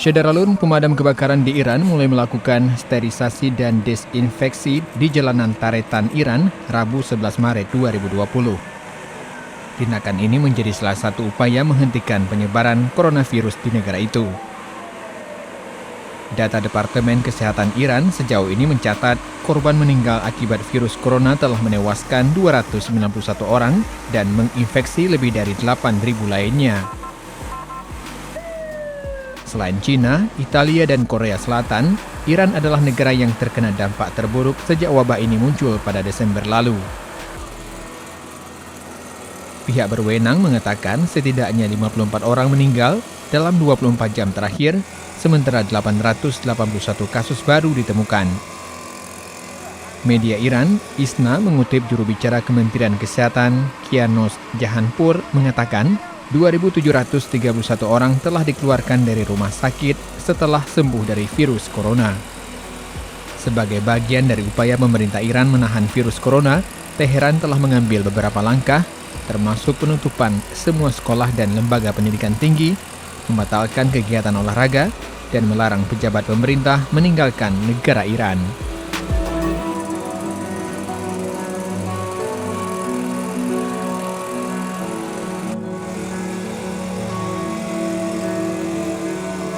Syederalun, pemadam kebakaran di Iran mulai melakukan sterilisasi dan desinfeksi di jalanan Taretan, Iran, Rabu 11 Maret 2020. Tindakan ini menjadi salah satu upaya menghentikan penyebaran coronavirus di negara itu. Data Departemen Kesehatan Iran sejauh ini mencatat korban meninggal akibat virus corona telah menewaskan 291 orang dan menginfeksi lebih dari 8.000 lainnya. Selain China, Italia, dan Korea Selatan, Iran adalah negara yang terkena dampak terburuk sejak wabah ini muncul pada Desember lalu. Pihak berwenang mengatakan setidaknya 54 orang meninggal dalam 24 jam terakhir, sementara 881 kasus baru ditemukan. Media Iran, ISNA, mengutip juru bicara Kementerian Kesehatan, Kianos Jahanpur, mengatakan 2.731 orang telah dikeluarkan dari rumah sakit setelah sembuh dari virus corona. Sebagai bagian dari upaya pemerintah Iran menahan virus corona, Teheran telah mengambil beberapa langkah, termasuk penutupan semua sekolah dan lembaga pendidikan tinggi, membatalkan kegiatan olahraga, dan melarang pejabat pemerintah meninggalkan negara Iran.